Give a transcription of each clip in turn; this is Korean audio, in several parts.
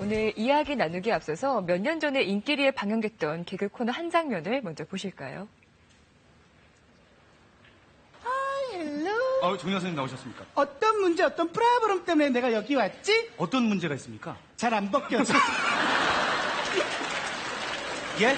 오늘 이야기 나누기 앞서서 몇 년 전에 인기리에 방영됐던 개그 코너 한 장면을 먼저 보실까요? 헬로. 정영 선생님 나오셨습니까? 어떤 문제, 어떤 프라브럼 때문에 내가 여기 왔지? 어떤 문제가 있습니까? 잘 안 벗겨져. 예?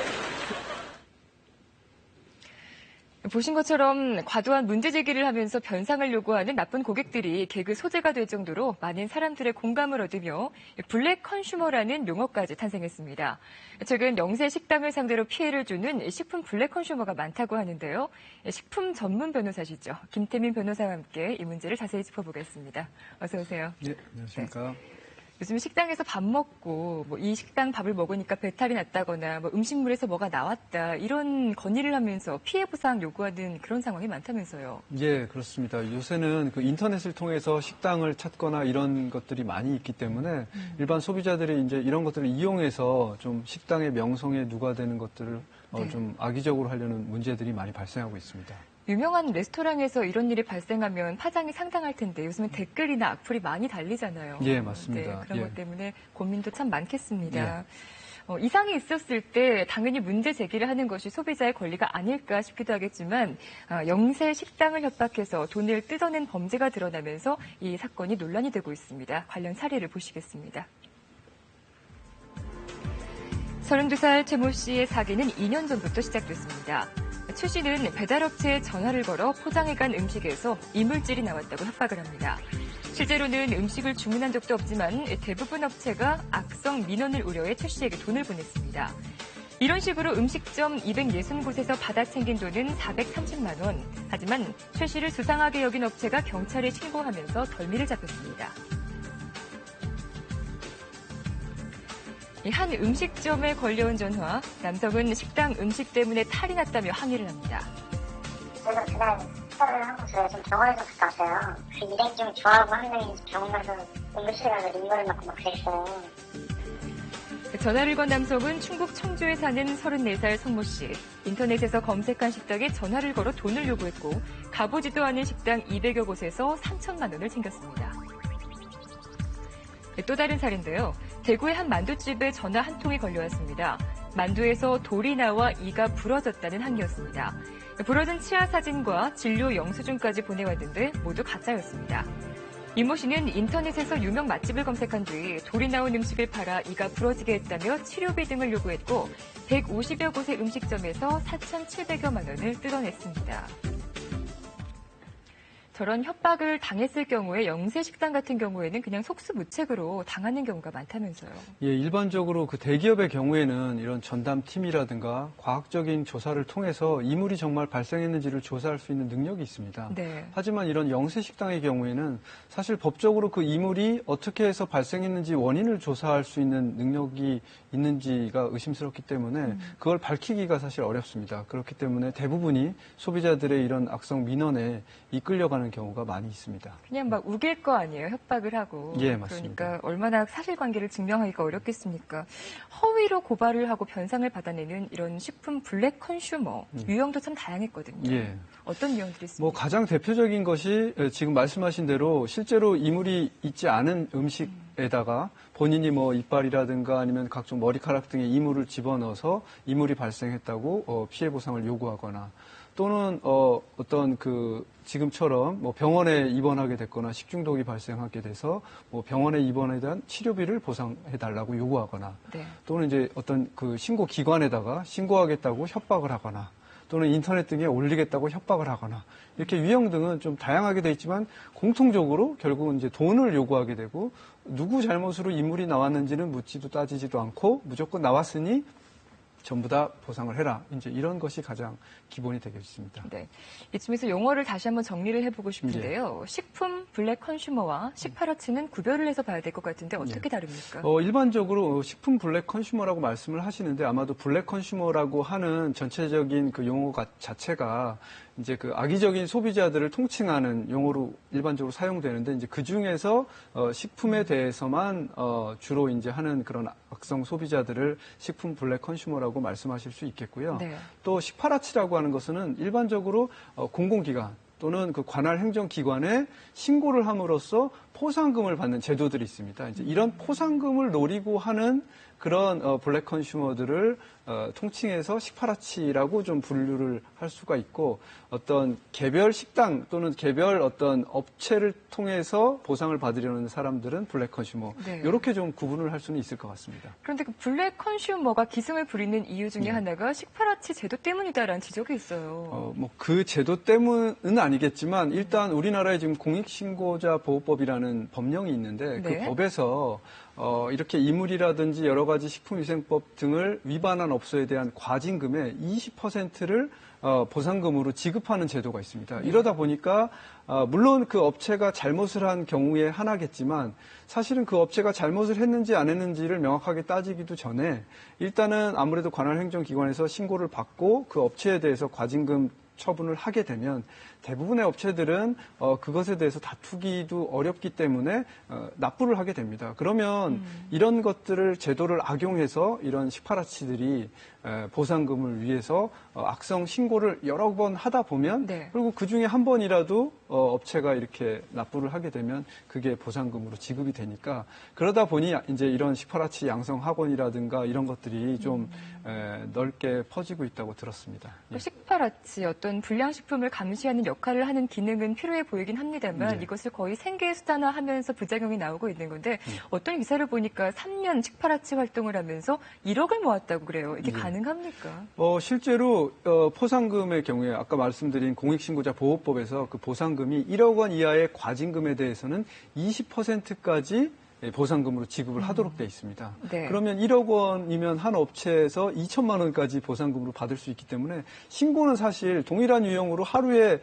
보신 것처럼 과도한 문제 제기를 하면서 변상을 요구하는 나쁜 고객들이 개그 소재가 될 정도로 많은 사람들의 공감을 얻으며 블랙 컨슈머라는 용어까지 탄생했습니다. 최근 영세 식당을 상대로 피해를 주는 식품 블랙 컨슈머가 많다고 하는데요. 식품 전문 변호사시죠. 김태민 변호사와 함께 이 문제를 자세히 짚어보겠습니다. 어서 오세요. 네, 안녕하십니까. 요즘 식당에서 밥 먹고 이 식당 밥을 먹으니까 배탈이 났다거나 음식물에서 뭐가 나왔다 이런 건의를 하면서 피해 보상 요구하는 그런 상황이 많다면서요. 예, 그렇습니다. 요새는 그 인터넷을 통해서 식당을 찾거나 이런 것들이 많이 있기 때문에 일반 소비자들이 이제 이런 것들을 이용해서 좀 식당의 명성에 누가되는 것들을 좀 악의적으로 하려는 문제들이 많이 발생하고 있습니다. 유명한 레스토랑에서 이런 일이 발생하면 파장이 상당할 텐데 요즘은 댓글이나 악플이 많이 달리잖아요. 예, 맞습니다. 네, 그런 예. 것 때문에 고민도 참 많겠습니다. 예. 이상이 있었을 때 당연히 문제 제기를 하는 것이 소비자의 권리가 아닐까 싶기도 하겠지만 영세 식당을 협박해서 돈을 뜯어낸 범죄가 드러나면서 이 사건이 논란이 되고 있습니다. 관련 사례를 보시겠습니다. 32살 최 모 씨의 사기는 2년 전부터 시작됐습니다. 최 씨는 배달업체에 전화를 걸어 포장해간 음식에서 이물질이 나왔다고 협박을 합니다. 실제로는 음식을 주문한 적도 없지만 대부분 업체가 악성 민원을 우려해 최 씨에게 돈을 보냈습니다. 이런 식으로 음식점 260곳에서 받아 챙긴 돈은 430만 원. 하지만 최 씨를 수상하게 여긴 업체가 경찰에 신고하면서 덜미를 잡혔습니다. 한 음식점에 걸려온 전화, 남성은 식당 음식 때문에 탈이 났다며 항의를 합니다. 제가 그날 식사를 하고 저희 좀 병원에서 갔다 왔어요. 그 일행 중 좋아하고 한 명이 병원 가서 응급실에 가서 링거를 맞고 막 그랬어요. 전화를 건 남성은 충북 청주에 사는 34살 성모 씨. 인터넷에서 검색한 식당에 전화를 걸어 돈을 요구했고 가보지도 않은 식당 200여 곳에서 3천만 원을 챙겼습니다. 또 다른 사례인데요. 대구의 한 만두집에 전화 한 통이 걸려왔습니다. 만두에서 돌이 나와 이가 부러졌다는 항의였습니다. 부러진 치아 사진과 진료 영수증까지 보내왔는데 모두 가짜였습니다. 이모 씨는 인터넷에서 유명 맛집을 검색한 뒤 돌이 나온 음식을 팔아 이가 부러지게 했다며 치료비 등을 요구했고 150여 곳의 음식점에서 4,700여만 원을 뜯어냈습니다. 저런 협박을 당했을 경우에 영세 식당 같은 경우에는 그냥 속수무책으로 당하는 경우가 많다면서요. 예, 일반적으로 그 대기업의 경우에는 이런 전담팀이라든가 과학적인 조사를 통해서 이물이 정말 발생했는지를 조사할 수 있는 능력이 있습니다. 네. 하지만 이런 영세 식당의 경우에는 사실 법적으로 그 이물이 어떻게 해서 발생했는지 원인을 조사할 수 있는 능력이 있는지가 의심스럽기 때문에 그걸 밝히기가 사실 어렵습니다. 그렇기 때문에 대부분이 소비자들의 이런 악성 민원에 이끌려가는 경우가 많이 있습니다. 그냥 막 우길 거 아니에요. 협박을 하고. 예, 맞습니다. 그러니까 얼마나 사실관계를 증명하기가 어렵겠습니까. 허위로 고발을 하고 변상을 받아내는 이런 식품 블랙 컨슈머 유형도 참 다양했거든요. 예. 어떤 유형들이 있습니까? 뭐 가장 대표적인 것이 지금 말씀하신 대로 실제로 이물이 있지 않은 음식에다가 본인이 뭐 이빨이라든가 아니면 각종 머리카락 등의 이물을 집어넣어서 이물이 발생했다고 피해 보상을 요구하거나 또는 어떤 그 지금처럼 뭐 병원에 입원하게 됐거나 식중독이 발생하게 돼서 뭐 병원에 입원에 대한 치료비를 보상해 달라고 요구하거나 네. 또는 이제 어떤 그 신고 기관에다가 신고하겠다고 협박을 하거나 또는 인터넷 등에 올리겠다고 협박을 하거나 이렇게 유형 등은 좀 다양하게 돼 있지만 공통적으로 결국은 이제 돈을 요구하게 되고 누구 잘못으로 인물이 나왔는지는 묻지도 따지지도 않고 무조건 나왔으니 전부 다 보상을 해라. 이제 이런 것이 가장 기본이 되겠습니다. 네. 이쯤에서 용어를 다시 한번 정리를 해보고 싶은데요. 식품 블랙 컨슈머와 식파러치는 구별을 해서 봐야 될 것 같은데 어떻게 다릅니까? 일반적으로 식품 블랙 컨슈머라고 말씀을 하시는데 아마도 블랙 컨슈머라고 하는 전체적인 그 용어 자체가 이제 그 악의적인 소비자들을 통칭하는 용어로 일반적으로 사용되는데 이제 그 중에서 식품에 대해서만 주로 이제 하는 그런 악성 소비자들을 식품 블랙 컨슈머라고 말씀하실 수 있겠고요. 네. 또 식파라치라고 하는 것은 일반적으로 공공기관 또는 그 관할 행정기관에 신고를 함으로써 포상금을 받는 제도들이 있습니다. 이제 이런 포상금을 노리고 하는 그런 블랙 컨슈머들을 통칭해서 식파라치라고 좀 분류를 할 수가 있고, 어떤 개별 식당 또는 개별 어떤 업체를 통해서 보상을 받으려는 사람들은 블랙 컨슈머, 네. 이렇게 좀 구분을 할 수는 있을 것 같습니다. 그런데 그 블랙 컨슈머가 기승을 부리는 이유 중에 하나가 식파라치 제도 때문이다라는 지적이 있어요. 뭐 그 제도 때문은 아니겠지만 일단 우리나라에 지금 공익신고자 보호법이라는 법령이 있는데 네. 그 법에서 이렇게 이물이라든지 여러 가지 식품위생법 등을 위반한 업소에 대한 과징금의 20%를 보상금으로 지급하는 제도가 있습니다. 이러다 보니까 물론 그 업체가 잘못을 한 경우에 하나겠지만 사실은 그 업체가 잘못을 했는지 안 했는지를 명확하게 따지기도 전에 일단은 아무래도 관할 행정기관에서 신고를 받고 그 업체에 대해서 과징금 처분을 하게 되면 대부분의 업체들은 그것에 대해서 다투기도 어렵기 때문에 납부를 하게 됩니다. 그러면 이런 것들을 제도를 악용해서 이런 식파라치들이 보상금을 위해서 악성 신고를 여러 번 하다 보면 네. 그리고 그중에 한 번이라도 업체가 이렇게 납부를 하게 되면 그게 보상금으로 지급이 되니까 그러다 보니 이제 이런 식파라치 양성 학원이라든가 이런 것들이 좀 넓게 퍼지고 있다고 들었습니다. 예. 식파라치 어떤 불량식품을 감시하는 역할을 하는 기능은 필요해 보이긴 합니다만 네. 이것을 거의 생계 수단화하면서 부작용이 나오고 있는 건데 어떤 기사를 보니까 3년 식파라치 활동을 하면서 1억을 모았다고 그래요. 이게 가능합니까? 실제로 포상금의 경우에 아까 말씀드린 공익신고자 보호법에서 그 보상금이 1억 원 이하의 과징금에 대해서는 20%까지 보상금으로 지급을 하도록 돼 있습니다. 네. 그러면 1억 원이면 한 업체에서 2천만 원까지 보상금으로 받을 수 있기 때문에 신고는 사실 동일한 유형으로 하루에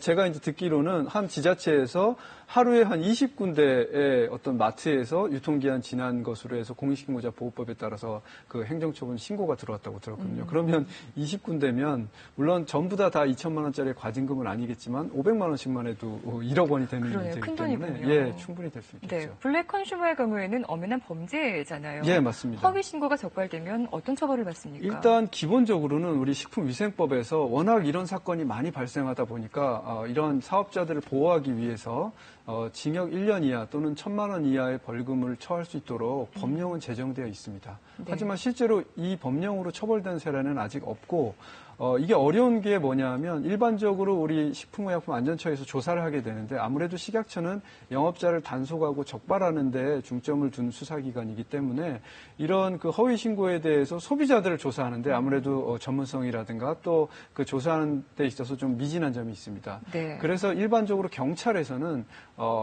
제가 이제 듣기로는 한 지자체에서 하루에 한 20군데의 어떤 마트에서 유통기한 지난 것으로 해서 공익신고자 보호법에 따라서 그 행정처분 신고가 들어왔다고 들었거든요. 그러면 20군데면 물론 전부 다 2천만 원짜리 과징금은 아니겠지만 500만 원씩만 해도 1억 원이 되는 그러네요. 일이기 큰 때문에 돈이군요. 예, 충분히 될 수 있겠죠. 네, 블랙 컨슈머의 경우에는 엄연한 범죄잖아요. 예, 맞습니다. 허위 신고가 적발되면 어떤 처벌을 받습니까? 일단 기본적으로는 우리 식품위생법에서 워낙 이런 사건이 많이 발생하다 보니까 이런 사업자들을 보호하기 위해서 징역 1년 이하 또는 1,000만 원 이하의 벌금을 처할 수 있도록 법령은 제정되어 있습니다. 네. 하지만 실제로 이 법령으로 처벌된 사례는 아직 없고 이게 어려운 게 뭐냐면 일반적으로 우리 식품의약품안전처에서 조사를 하게 되는데 아무래도 식약처는 영업자를 단속하고 적발하는 데 중점을 둔 수사기관이기 때문에 이런 그 허위 신고에 대해서 소비자들을 조사하는데 아무래도 전문성이라든가 또 그 조사하는 데 있어서 좀 미진한 점이 있습니다. 네. 그래서 일반적으로 경찰에서는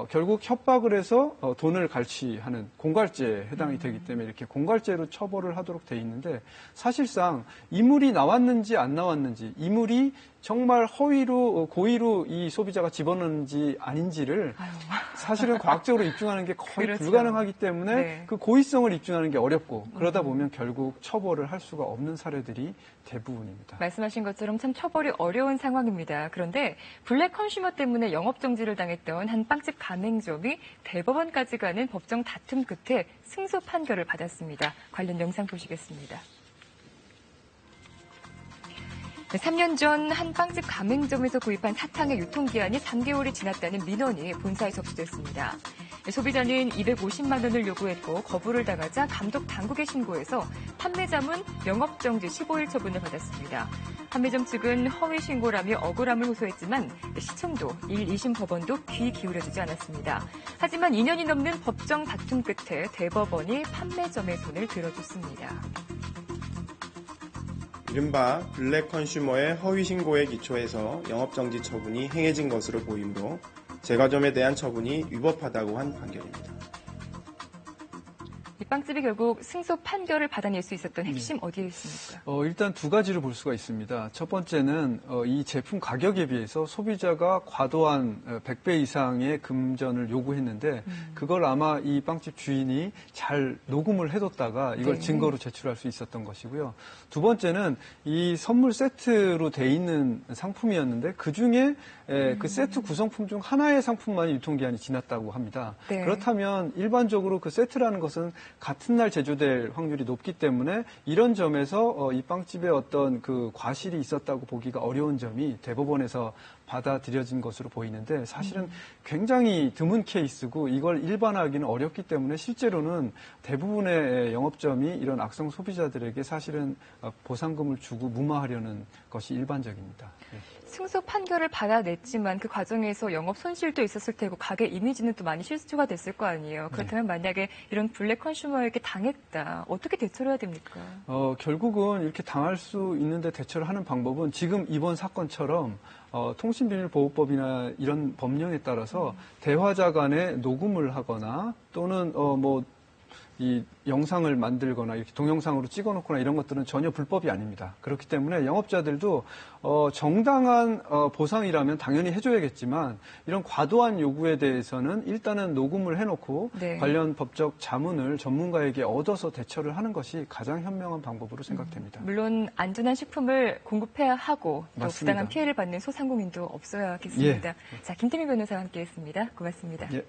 결국 협박을 해서 돈을 갈취하는 공갈죄에 해당이 되기 때문에 이렇게 공갈죄로 처벌을 하도록 돼 있는데 사실상 이물이 나왔는지 안 나왔는지 이물이 정말 허위로 고의로 이 소비자가 집어넣는지 아닌지를 사실은 과학적으로 입증하는 게 거의 그렇죠. 불가능하기 때문에 네. 그 고의성을 입증하는 게 어렵고 그러다 보면 결국 처벌을 할 수가 없는 사례들이 대부분입니다. 말씀하신 것처럼 참 처벌이 어려운 상황입니다. 그런데 블랙 컨슈머 때문에 영업정지를 당했던 한 빵집 가맹점이 대법원까지 가는 법정 다툼 끝에 승소 판결을 받았습니다. 관련 영상 보시겠습니다. 3년 전 한 빵집 가맹점에서 구입한 사탕의 유통기한이 3개월이 지났다는 민원이 본사에 접수됐습니다. 소비자는 250만 원을 요구했고 거부를 당하자 감독 당국에 신고해서 판매자문 영업정지 15일 처분을 받았습니다. 판매점 측은 허위 신고라며 억울함을 호소했지만 시청도 1, 2심 법원도 귀 기울여주지 않았습니다. 하지만 2년이 넘는 법정 다툼 끝에 대법원이 판매점의 손을 들어줬습니다. 이른바 블랙 컨슈머의 허위 신고에 기초해서 영업정지 처분이 행해진 것으로 보이므로 제과점에 대한 처분이 위법하다고 한 판결입니다. 이 빵집이 결국 승소 판결을 받아낼 수 있었던 핵심 어디에 있습니까? 일단 두 가지를 볼 수가 있습니다. 첫 번째는 이 제품 가격에 비해서 소비자가 과도한 100배 이상의 금전을 요구했는데 그걸 아마 이 빵집 주인이 잘 녹음을 해뒀다가 이걸 네. 증거로 제출할 수 있었던 것이고요. 두 번째는 이 선물 세트로 돼 있는 상품이었는데 그중에 그 세트 구성품 중 하나의 상품만 유통기한이 지났다고 합니다. 네. 그렇다면 일반적으로 그 세트라는 것은 같은 날 제조될 확률이 높기 때문에 이런 점에서 이 빵집에 어떤 그 과실이 있었다고 보기가 어려운 점이 대법원에서 받아들여진 것으로 보이는데 사실은 굉장히 드문 케이스고 이걸 일반화하기는 어렵기 때문에 실제로는 대부분의 영업점이 이런 악성 소비자들에게 사실은 보상금을 주고 무마하려는 것이 일반적입니다. 네. 승소 판결을 받아냈지만 그 과정에서 영업 손실도 있었을 테고 가게 이미지는 또 많이 실추가 됐을 거 아니에요. 그렇다면 만약에 이런 블랙 컨슈머에게 당했다. 어떻게 대처를 해야 됩니까? 결국은 이렇게 당할 수 있는데 대처를 하는 방법은 지금 이번 사건처럼 통신비밀보호법이나 이런 법령에 따라서 대화자 간에 녹음을 하거나 또는 이 영상을 만들거나 이렇게 동영상으로 찍어놓거나 이런 것들은 전혀 불법이 아닙니다. 그렇기 때문에 영업자들도 정당한 보상이라면 당연히 해줘야겠지만 이런 과도한 요구에 대해서는 일단은 녹음을 해놓고 네. 관련 법적 자문을 전문가에게 얻어서 대처를 하는 것이 가장 현명한 방법으로 생각됩니다. 물론 안전한 식품을 공급해야 하고 또 맞습니다. 부당한 피해를 받는 소상공인도 없어야겠습니다. 예. 자, 김태민 변호사와 함께했습니다. 고맙습니다. 예.